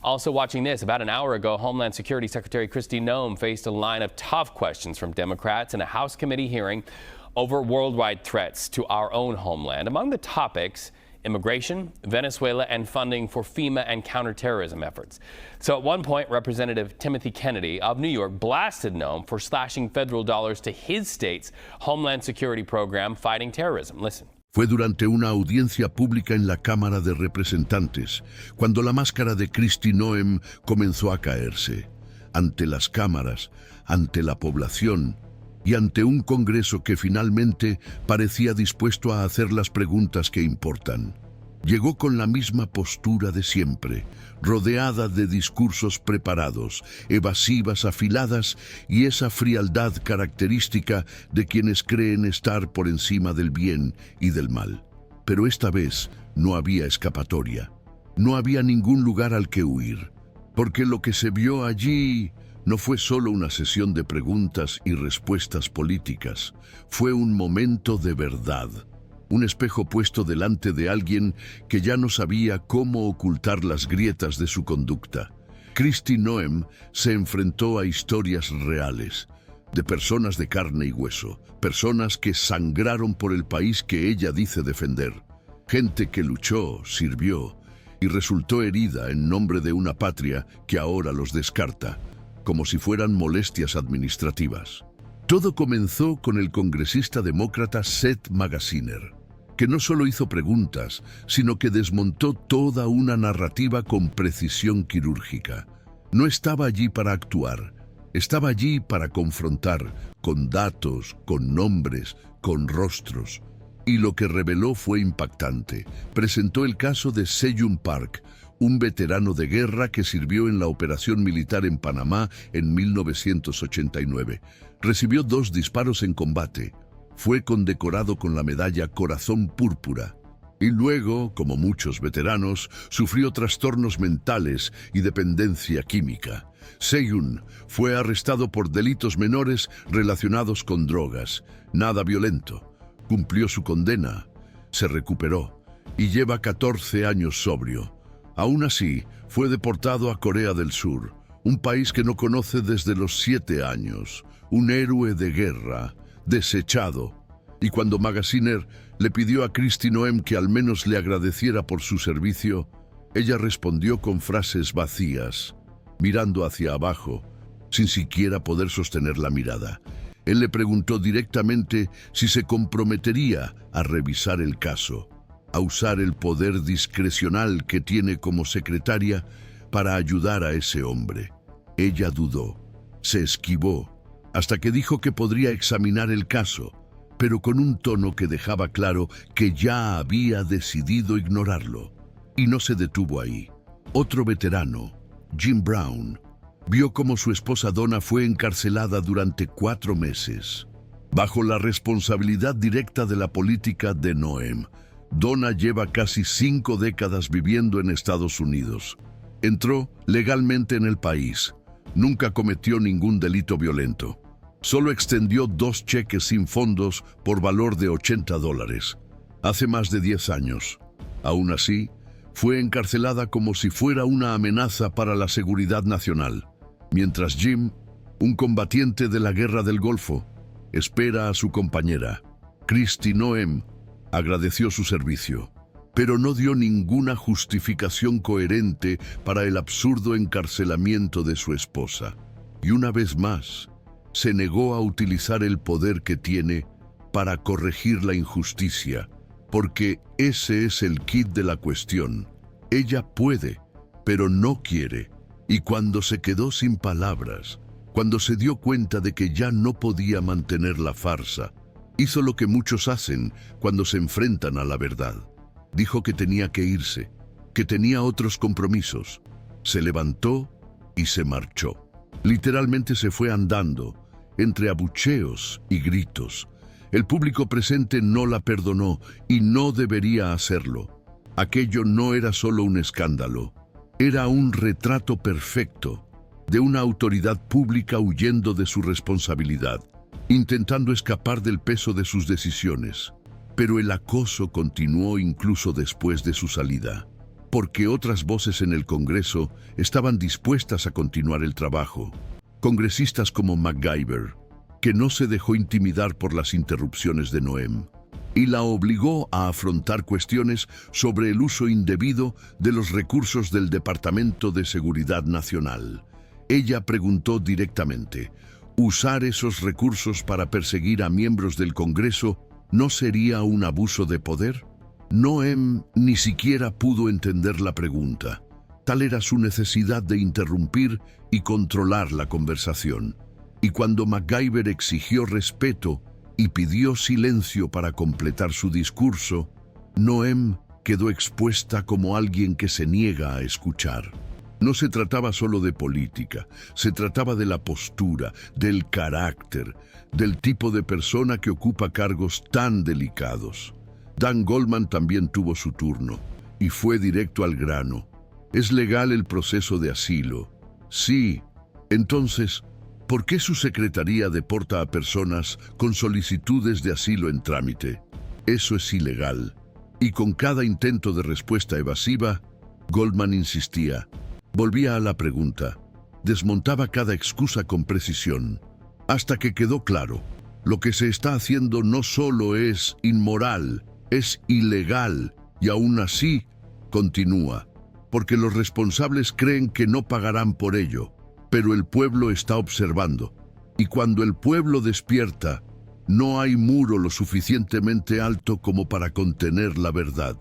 Also watching this, about an hour ago, Homeland Security Secretary Kristi Noem faced a line of tough questions from Democrats in a House committee hearing over worldwide threats to our own homeland. Among the topics, immigration, Venezuela, and funding for FEMA and counterterrorism efforts. So at one point, Representative Timothy Kennedy of New York blasted Noem for slashing federal dollars to his state's Homeland Security program fighting terrorism. Listen. Fue durante una audiencia pública en la Cámara de Representantes, cuando la máscara de Kristi Noem comenzó a caerse, ante las cámaras, ante la población y ante un Congreso que finalmente parecía dispuesto a hacer las preguntas que importan. Llegó con la misma postura de siempre, rodeada de discursos preparados, evasivas afiladas y esa frialdad característica de quienes creen estar por encima del bien y del mal. Pero esta vez no había escapatoria, no había ningún lugar al que huir, porque lo que se vio allí no fue solo una sesión de preguntas y respuestas políticas, fue un momento de verdad. Un espejo puesto delante de alguien que ya no sabía cómo ocultar las grietas de su conducta. Kristi Noem se enfrentó a historias reales, de personas de carne y hueso, personas que sangraron por el país que ella dice defender, gente que luchó, sirvió y resultó herida en nombre de una patria que ahora los descarta, como si fueran molestias administrativas. Todo comenzó con el congresista demócrata Seth Magaziner, que no solo hizo preguntas, sino que desmontó toda una narrativa con precisión quirúrgica. No estaba allí para actuar, estaba allí para confrontar, con datos, con nombres, con rostros. Y lo que reveló fue impactante. Presentó el caso de Se-Jung Park, un veterano de guerra que sirvió en la operación militar en Panamá en 1989. Recibió 2 disparos en combate. Fue condecorado con la medalla Corazón Púrpura. Y luego, como muchos veteranos, sufrió trastornos mentales y dependencia química. Se-Jung fue arrestado por delitos menores relacionados con drogas. Nada violento. Cumplió su condena, se recuperó y lleva 14 años sobrio. Aún así, fue deportado a Corea del Sur, un país que no conoce desde los 7 años. Un héroe de guerra, desechado. Y cuando Magaziner le pidió a Kristi Noem que al menos le agradeciera por su servicio, ella respondió con frases vacías, mirando hacia abajo, sin siquiera poder sostener la mirada. Él le preguntó directamente si se comprometería a revisar el caso, a usar el poder discrecional que tiene como secretaria para ayudar a ese hombre. Ella dudó, se esquivó, hasta que dijo que podría examinar el caso, pero con un tono que dejaba claro que ya había decidido ignorarlo. Y no se detuvo ahí. Otro veterano, Jim Brown, vio cómo su esposa Donna fue encarcelada durante 4 meses. Bajo la responsabilidad directa de la política de Noem, Donna lleva casi 5 décadas viviendo en Estados Unidos. Entró legalmente en el país. Nunca cometió ningún delito violento. Solo extendió 2 cheques sin fondos por valor de $80. Hace más de 10 años. Aún así, fue encarcelada como si fuera una amenaza para la seguridad nacional. Mientras Jim, un combatiente de la Guerra del Golfo, espera a su compañera. Kristi Noem agradeció su servicio, pero no dio ninguna justificación coherente para el absurdo encarcelamiento de su esposa. Y una vez más, se negó a utilizar el poder que tiene para corregir la injusticia, porque ese es el quid de la cuestión. Ella puede, pero no quiere. Y cuando se quedó sin palabras, cuando se dio cuenta de que ya no podía mantener la farsa, hizo lo que muchos hacen cuando se enfrentan a la verdad. Dijo que tenía que irse, que tenía otros compromisos. Se levantó y se marchó. Literalmente se fue andando, entre abucheos y gritos. El público presente no la perdonó y no debería hacerlo. Aquello no era solo un escándalo, era un retrato perfecto de una autoridad pública huyendo de su responsabilidad, intentando escapar del peso de sus decisiones. Pero el acoso continuó incluso después de su salida. porque otras voces en el Congreso estaban dispuestas a continuar el trabajo. Congresistas como MacGyver, que no se dejó intimidar por las interrupciones de Noem, y la obligó a afrontar cuestiones sobre el uso indebido de los recursos del Departamento de Seguridad Nacional. Ella preguntó directamente, ¿usar esos recursos para perseguir a miembros del Congreso no sería un abuso de poder? Noem ni siquiera pudo entender la pregunta. Tal era su necesidad de interrumpir y controlar la conversación. Y cuando MacGyver exigió respeto y pidió silencio para completar su discurso, Noem quedó expuesta como alguien que se niega a escuchar. No se trataba solo de política, se trataba de la postura, del carácter, del tipo de persona que ocupa cargos tan delicados. Dan Goldman también tuvo su turno y fue directo al grano. ¿Es legal el proceso de asilo? Sí. Entonces, ¿por qué su secretaría deporta a personas con solicitudes de asilo en trámite? Eso es ilegal. Y con cada intento de respuesta evasiva, Goldman insistía. Volvía a la pregunta. Desmontaba cada excusa con precisión. Hasta que quedó claro. Lo que se está haciendo no solo es inmoral, es ilegal. Y aún así, continúa. Porque los responsables creen que no pagarán por ello. Pero el pueblo está observando. Y cuando el pueblo despierta, no hay muro lo suficientemente alto como para contener la verdad.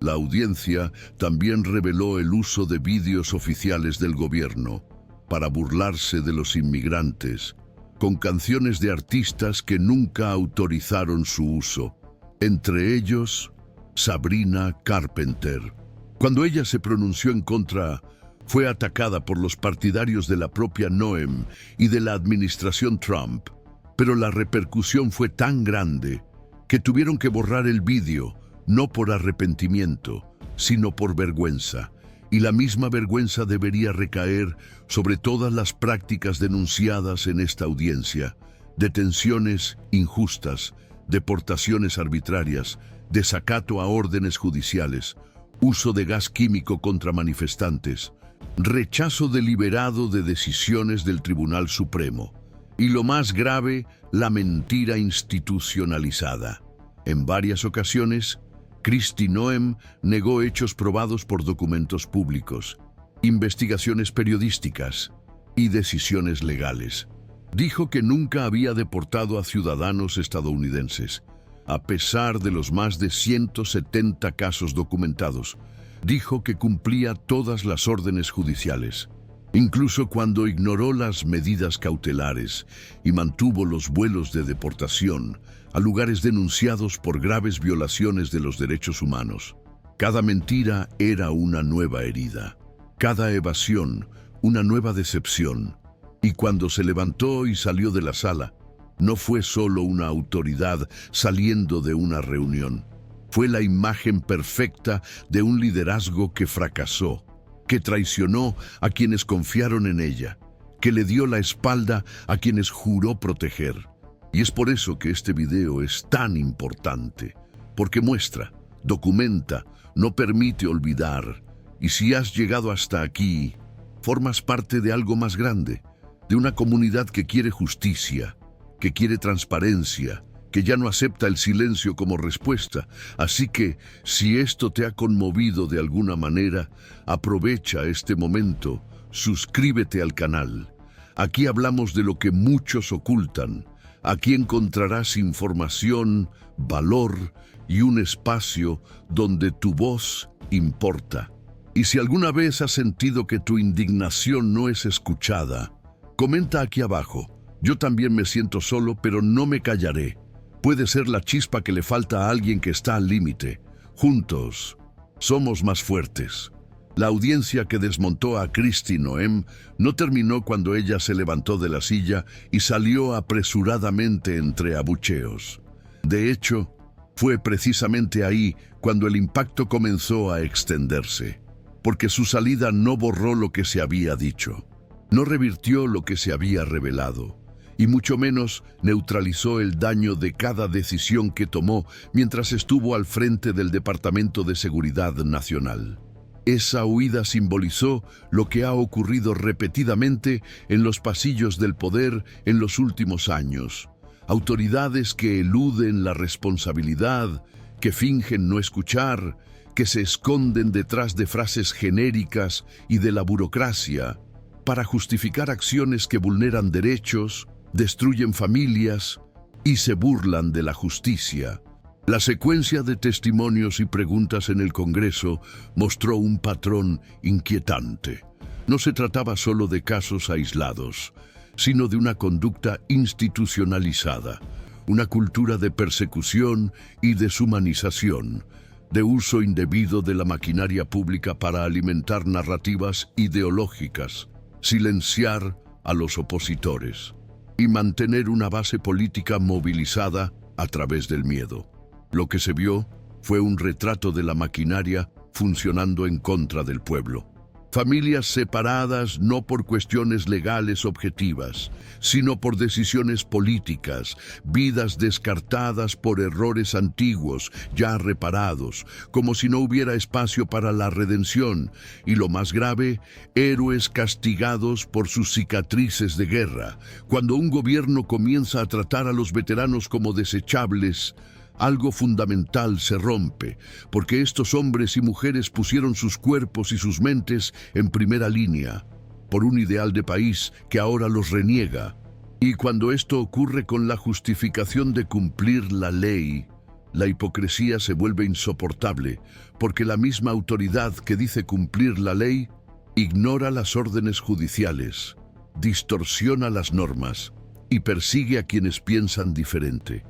La audiencia también reveló el uso de vídeos oficiales del gobierno para burlarse de los inmigrantes, con canciones de artistas que nunca autorizaron su uso, entre ellos Sabrina Carpenter. Cuando ella se pronunció en contra, fue atacada por los partidarios de la propia Noem y de la administración Trump, pero la repercusión fue tan grande que tuvieron que borrar el vídeo, no por arrepentimiento, sino por vergüenza. Y la misma vergüenza debería recaer sobre todas las prácticas denunciadas en esta audiencia: detenciones injustas, deportaciones arbitrarias, desacato a órdenes judiciales, uso de gas químico contra manifestantes, rechazo deliberado de decisiones del Tribunal Supremo. Y lo más grave, la mentira institucionalizada. En varias ocasiones, Kristi Noem negó hechos probados por documentos públicos, investigaciones periodísticas y decisiones legales. Dijo que nunca había deportado a ciudadanos estadounidenses, a pesar de los más de 170 casos documentados. Dijo que cumplía todas las órdenes judiciales, incluso cuando ignoró las medidas cautelares y mantuvo los vuelos de deportación a lugares denunciados por graves violaciones de los derechos humanos. Cada mentira era una nueva herida, cada evasión una nueva decepción. Y cuando se levantó y salió de la sala, no fue solo una autoridad saliendo de una reunión. Fue la imagen perfecta de un liderazgo que fracasó, que traicionó a quienes confiaron en ella, que le dio la espalda a quienes juró proteger. Y es por eso que este video es tan importante, porque muestra, documenta, no permite olvidar. Y si has llegado hasta aquí, formas parte de algo más grande, de una comunidad que quiere justicia, que quiere transparencia, que ya no acepta el silencio como respuesta. Así que, si esto te ha conmovido de alguna manera, aprovecha este momento, suscríbete al canal. Aquí hablamos de lo que muchos ocultan. Aquí encontrarás información, valor y un espacio donde tu voz importa. Y si alguna vez has sentido que tu indignación no es escuchada, comenta aquí abajo. Yo también me siento solo, pero no me callaré. Puede ser la chispa que le falta a alguien que está al límite. Juntos, somos más fuertes. La audiencia que desmontó a Kristi Noem no terminó cuando ella se levantó de la silla y salió apresuradamente entre abucheos. De hecho, fue precisamente ahí cuando el impacto comenzó a extenderse, porque su salida no borró lo que se había dicho, no revirtió lo que se había revelado, y mucho menos neutralizó el daño de cada decisión que tomó mientras estuvo al frente del Departamento de Seguridad Nacional. Esa huida simbolizó lo que ha ocurrido repetidamente en los pasillos del poder en los últimos años. Autoridades que eluden la responsabilidad, que fingen no escuchar, que se esconden detrás de frases genéricas y de la burocracia para justificar acciones que vulneran derechos, destruyen familias y se burlan de la justicia. La secuencia de testimonios y preguntas en el Congreso mostró un patrón inquietante. No se trataba solo de casos aislados, sino de una conducta institucionalizada, una cultura de persecución y deshumanización, de uso indebido de la maquinaria pública para alimentar narrativas ideológicas, silenciar a los opositores y mantener una base política movilizada a través del miedo. Lo que se vio fue un retrato de la maquinaria funcionando en contra del pueblo. Familias separadas no por cuestiones legales objetivas, sino por decisiones políticas, vidas descartadas por errores antiguos, ya reparados, como si no hubiera espacio para la redención, y lo más grave, héroes castigados por sus cicatrices de guerra. Cuando un gobierno comienza a tratar a los veteranos como desechables, algo fundamental se rompe, porque estos hombres y mujeres pusieron sus cuerpos y sus mentes en primera línea, por un ideal de país que ahora los reniega. Y cuando esto ocurre con la justificación de cumplir la ley, la hipocresía se vuelve insoportable, porque la misma autoridad que dice cumplir la ley ignora las órdenes judiciales, distorsiona las normas y persigue a quienes piensan diferente.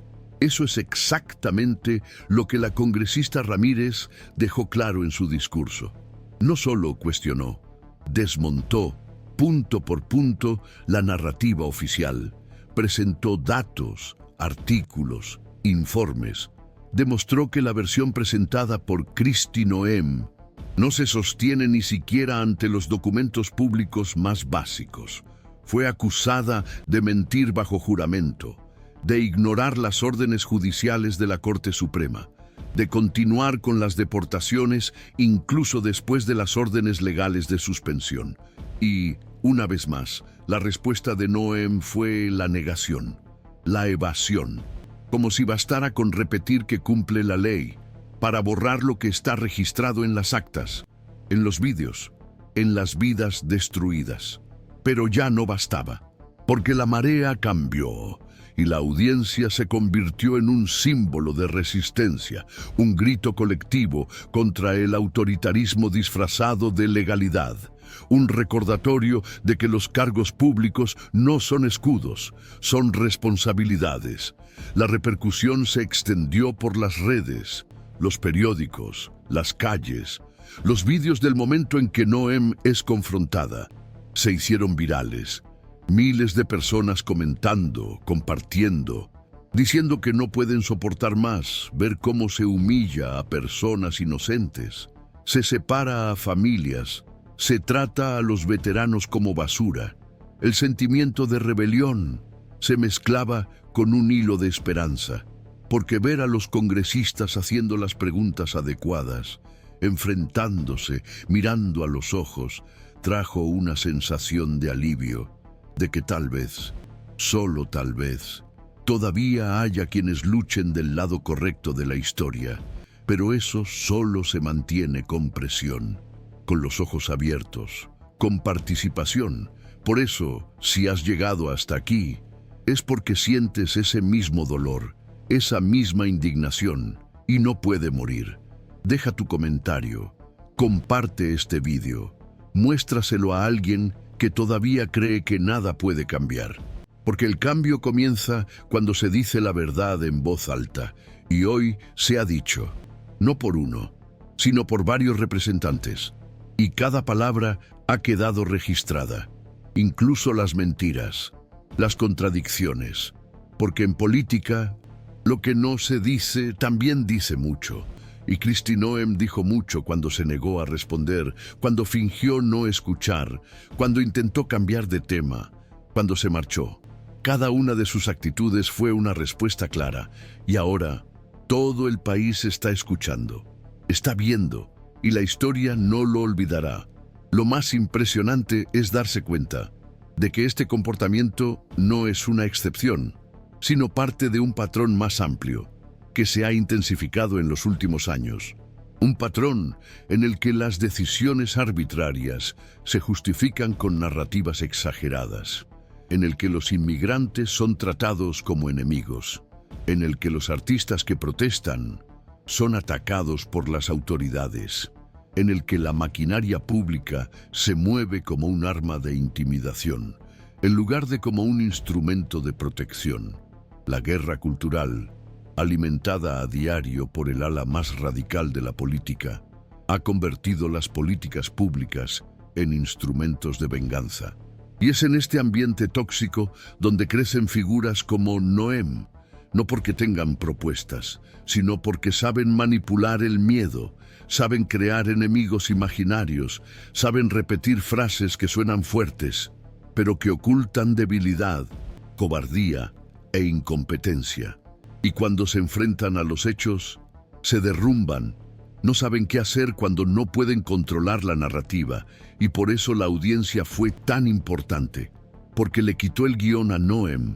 Eso es exactamente lo que la congresista Ramírez dejó claro en su discurso. No solo cuestionó, desmontó, punto por punto, la narrativa oficial. Presentó datos, artículos, informes. Demostró que la versión presentada por Kristi Noem no se sostiene ni siquiera ante los documentos públicos más básicos. Fue acusada de mentir bajo juramento, de ignorar las órdenes judiciales de la Corte Suprema, de continuar con las deportaciones incluso después de las órdenes legales de suspensión. Y, una vez más, la respuesta de Noem fue la negación, la evasión, como si bastara con repetir que cumple la ley para borrar lo que está registrado en las actas, en los vídeos, en las vidas destruidas. Pero ya no bastaba, porque la marea cambió y la audiencia se convirtió en un símbolo de resistencia, un grito colectivo contra el autoritarismo disfrazado de legalidad, un recordatorio de que los cargos públicos no son escudos, son responsabilidades. La repercusión se extendió por las redes, los periódicos, las calles. Los vídeos del momento en que Noem es confrontada se hicieron virales. Miles de personas comentando, compartiendo, diciendo que no pueden soportar más ver cómo se humilla a personas inocentes, se separa a familias, se trata a los veteranos como basura. El sentimiento de rebelión se mezclaba con un hilo de esperanza, porque ver a los congresistas haciendo las preguntas adecuadas, enfrentándose, mirando a los ojos, trajo una sensación de alivio, de que tal vez, solo tal vez, todavía haya quienes luchen del lado correcto de la historia, pero eso solo se mantiene con presión, con los ojos abiertos, con participación. Por eso, si has llegado hasta aquí, es porque sientes ese mismo dolor, esa misma indignación, y no puede morir. Deja tu comentario, comparte este vídeo, muéstraselo a alguien que todavía cree que nada puede cambiar. Porque el cambio comienza cuando se dice la verdad en voz alta, y hoy se ha dicho, no por uno, sino por varios representantes, y cada palabra ha quedado registrada, incluso las mentiras, las contradicciones, porque en política, lo que no se dice también dice mucho. Y Kristi Noem dijo mucho cuando se negó a responder, cuando fingió no escuchar, cuando intentó cambiar de tema, cuando se marchó. Cada una de sus actitudes fue una respuesta clara, y ahora todo el país está escuchando, está viendo, y la historia no lo olvidará. Lo más impresionante es darse cuenta de que este comportamiento no es una excepción, sino parte de un patrón más amplio, que se ha intensificado en los últimos años. Un patrón en el que las decisiones arbitrarias se justifican con narrativas exageradas, en el que los inmigrantes son tratados como enemigos, en el que los artistas que protestan son atacados por las autoridades, en el que la maquinaria pública se mueve como un arma de intimidación, en lugar de como un instrumento de protección. La guerra cultural, alimentada a diario por el ala más radical de la política, ha convertido las políticas públicas en instrumentos de venganza. Y es en este ambiente tóxico donde crecen figuras como Noem, no porque tengan propuestas, sino porque saben manipular el miedo, saben crear enemigos imaginarios, saben repetir frases que suenan fuertes, pero que ocultan debilidad, cobardía e incompetencia. Y cuando se enfrentan a los hechos, se derrumban. No saben qué hacer cuando no pueden controlar la narrativa, y por eso la audiencia fue tan importante, porque le quitó el guión a Noem,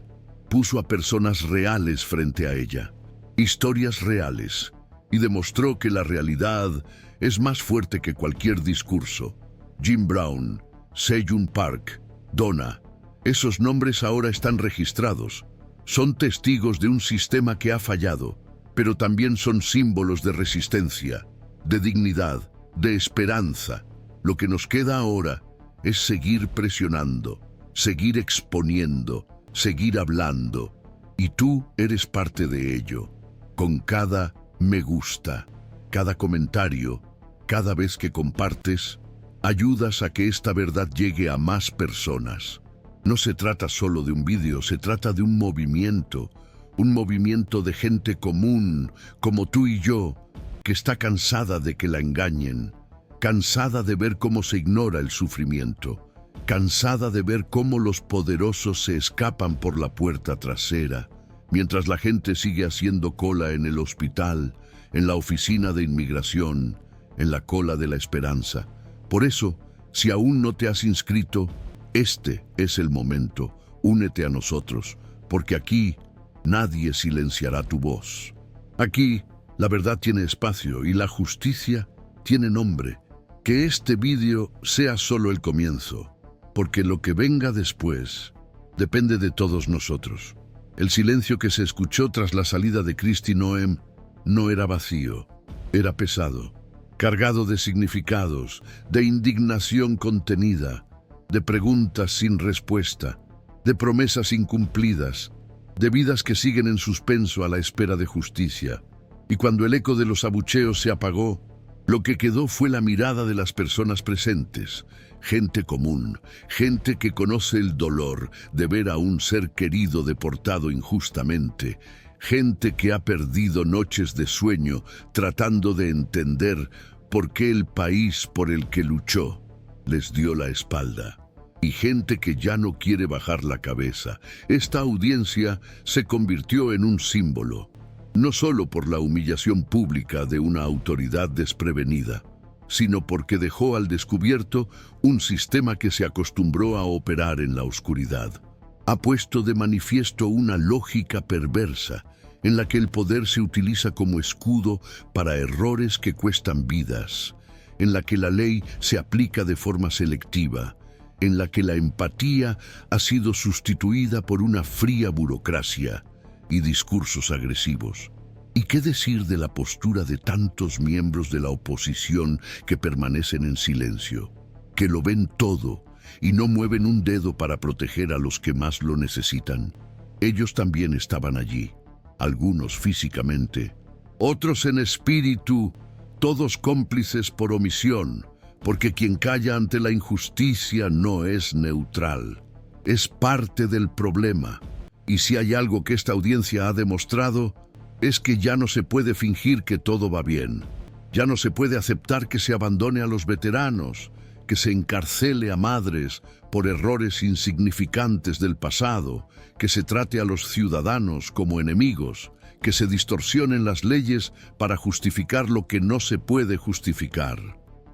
puso a personas reales frente a ella, historias reales, y demostró que la realidad es más fuerte que cualquier discurso. Jim Brown, Se-Jun Park, Donna, esos nombres ahora están registrados. Son testigos de un sistema que ha fallado, pero también son símbolos de resistencia, de dignidad, de esperanza. Lo que nos queda ahora es seguir presionando, seguir exponiendo, seguir hablando. Y tú eres parte de ello, con cada me gusta, cada comentario, cada vez que compartes, ayudas a que esta verdad llegue a más personas. No se trata solo de un vídeo, se trata de un movimiento de gente común, como tú y yo, que está cansada de que la engañen, cansada de ver cómo se ignora el sufrimiento, cansada de ver cómo los poderosos se escapan por la puerta trasera, mientras la gente sigue haciendo cola en el hospital, en la oficina de inmigración, en la cola de la esperanza. Por eso, si aún no te has inscrito, este es el momento. Únete a nosotros, porque aquí nadie silenciará tu voz. Aquí la verdad tiene espacio y la justicia tiene nombre. Que este vídeo sea solo el comienzo, porque lo que venga después depende de todos nosotros. El silencio que se escuchó tras la salida de Kristi Noem no era vacío, era pesado, cargado de significados, de indignación contenida, de preguntas sin respuesta, de promesas incumplidas, de vidas que siguen en suspenso a la espera de justicia. Y cuando el eco de los abucheos se apagó, lo que quedó fue la mirada de las personas presentes, gente común, gente que conoce el dolor de ver a un ser querido deportado injustamente, gente que ha perdido noches de sueño tratando de entender por qué el país por el que luchó les dio la espalda, y gente que ya no quiere bajar la cabeza. Esta audiencia se convirtió en un símbolo, no solo por la humillación pública de una autoridad desprevenida, sino porque dejó al descubierto un sistema que se acostumbró a operar en la oscuridad. Ha puesto de manifiesto una lógica perversa en la que el poder se utiliza como escudo para errores que cuestan vidas, en la que la ley se aplica de forma selectiva, en la que la empatía ha sido sustituida por una fría burocracia y discursos agresivos. ¿Y qué decir de la postura de tantos miembros de la oposición que permanecen en silencio, que lo ven todo y no mueven un dedo para proteger a los que más lo necesitan? Ellos también estaban allí, algunos físicamente, otros en espíritu, todos cómplices por omisión, porque quien calla ante la injusticia no es neutral, es parte del problema. Y si hay algo que esta audiencia ha demostrado, es que ya no se puede fingir que todo va bien. Ya no se puede aceptar que se abandone a los veteranos, que se encarcele a madres por errores insignificantes del pasado, que se trate a los ciudadanos como enemigos, que se distorsionen las leyes para justificar lo que no se puede justificar.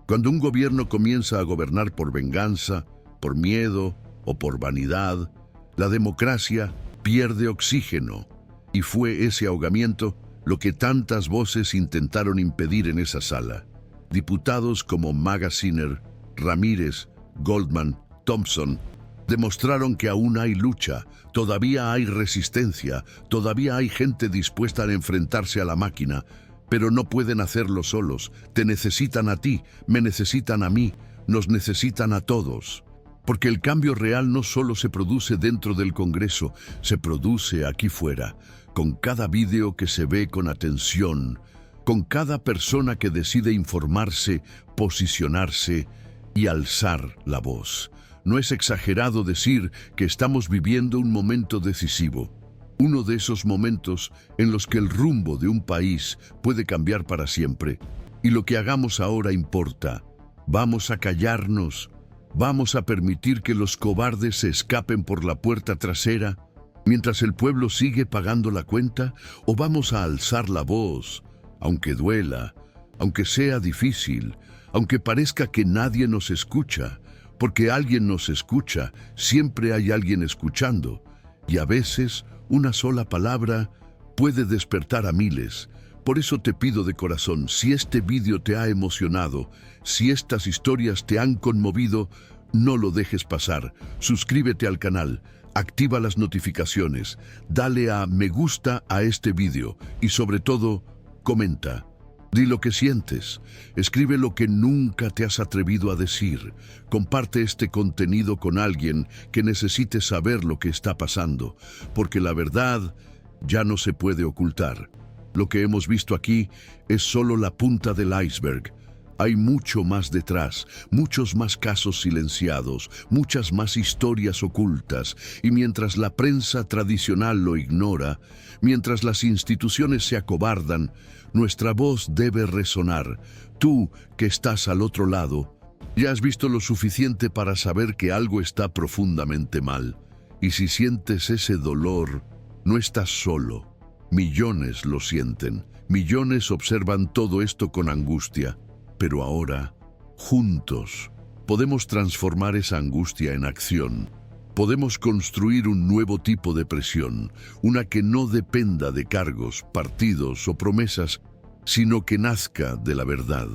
Cuando un gobierno comienza a gobernar por venganza, por miedo o por vanidad, la democracia pierde oxígeno. Y fue ese ahogamiento lo que tantas voces intentaron impedir en esa sala. Diputados como Magaziner, Ramírez, Goldman, Thompson, demostraron que aún hay lucha, todavía hay resistencia, todavía hay gente dispuesta a enfrentarse a la máquina, pero no pueden hacerlo solos. Te necesitan a ti, me necesitan a mí, nos necesitan a todos. Porque el cambio real no solo se produce dentro del Congreso, se produce aquí fuera, con cada vídeo que se ve con atención, con cada persona que decide informarse, posicionarse y alzar la voz. No es exagerado decir que estamos viviendo un momento decisivo, uno de esos momentos en los que el rumbo de un país puede cambiar para siempre, y lo que hagamos ahora importa. ¿Vamos a callarnos? ¿Vamos a permitir que los cobardes se escapen por la puerta trasera mientras el pueblo sigue pagando la cuenta? ¿O vamos a alzar la voz, aunque duela, aunque sea difícil, aunque parezca que nadie nos escucha? Porque alguien nos escucha, siempre hay alguien escuchando, y a veces una sola palabra puede despertar a miles. Por eso te pido de corazón, si este vídeo te ha emocionado, si estas historias te han conmovido, no lo dejes pasar. Suscríbete al canal, activa las notificaciones, dale a me gusta a este vídeo y sobre todo, comenta. Di lo que sientes, escribe lo que nunca te has atrevido a decir, comparte este contenido con alguien que necesite saber lo que está pasando, porque la verdad ya no se puede ocultar. Lo que hemos visto aquí es solo la punta del iceberg. Hay mucho más detrás, muchos más casos silenciados, muchas más historias ocultas, y mientras la prensa tradicional lo ignora, mientras las instituciones se acobardan, nuestra voz debe resonar. Tú, que estás al otro lado, ya has visto lo suficiente para saber que algo está profundamente mal. Y si sientes ese dolor, no estás solo. Millones lo sienten, millones observan todo esto con angustia. Pero ahora, juntos, podemos transformar esa angustia en acción. Podemos construir un nuevo tipo de presión, una que no dependa de cargos, partidos o promesas, sino que nazca de la verdad,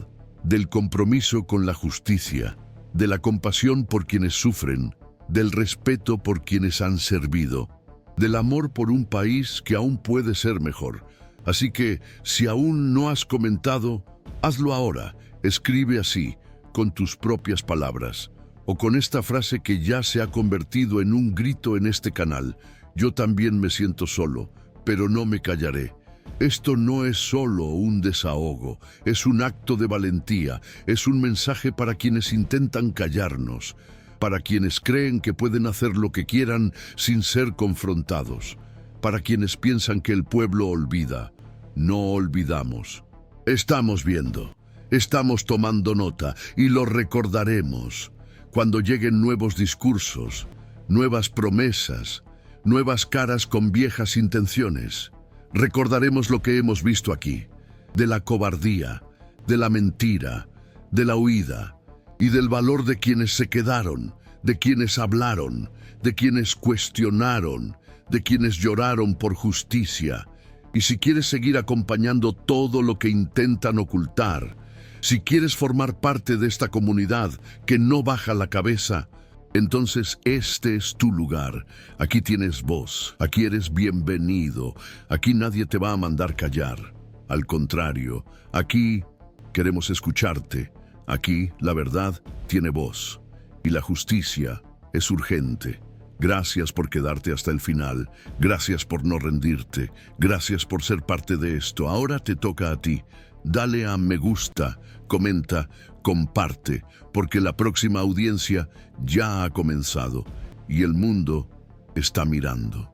del compromiso con la justicia, de la compasión por quienes sufren, del respeto por quienes han servido, del amor por un país que aún puede ser mejor. Así que, si aún no has comentado, hazlo ahora. Escribe así, con tus propias palabras, o con esta frase que ya se ha convertido en un grito en este canal. Yo también me siento solo, pero no me callaré. Esto no es solo un desahogo, es un acto de valentía, es un mensaje para quienes intentan callarnos, para quienes creen que pueden hacer lo que quieran sin ser confrontados, para quienes piensan que el pueblo olvida. No olvidamos. Estamos viendo. Estamos tomando nota y lo recordaremos cuando lleguen nuevos discursos, nuevas promesas, nuevas caras con viejas intenciones. Recordaremos lo que hemos visto aquí, de la cobardía, de la mentira, de la huida y del valor de quienes se quedaron, de quienes hablaron, de quienes cuestionaron, de quienes lloraron por justicia. Y si quieres seguir acompañando todo lo que intentan ocultar, si quieres formar parte de esta comunidad que no baja la cabeza, entonces este es tu lugar. Aquí tienes voz, aquí eres bienvenido, aquí nadie te va a mandar callar. Al contrario, aquí queremos escucharte. Aquí la verdad tiene voz y la justicia es urgente. Gracias por quedarte hasta el final, gracias por no rendirte, gracias por ser parte de esto. Ahora te toca a ti. Dale a me gusta, comenta, comparte, porque la próxima audiencia ya ha comenzado y el mundo está mirando.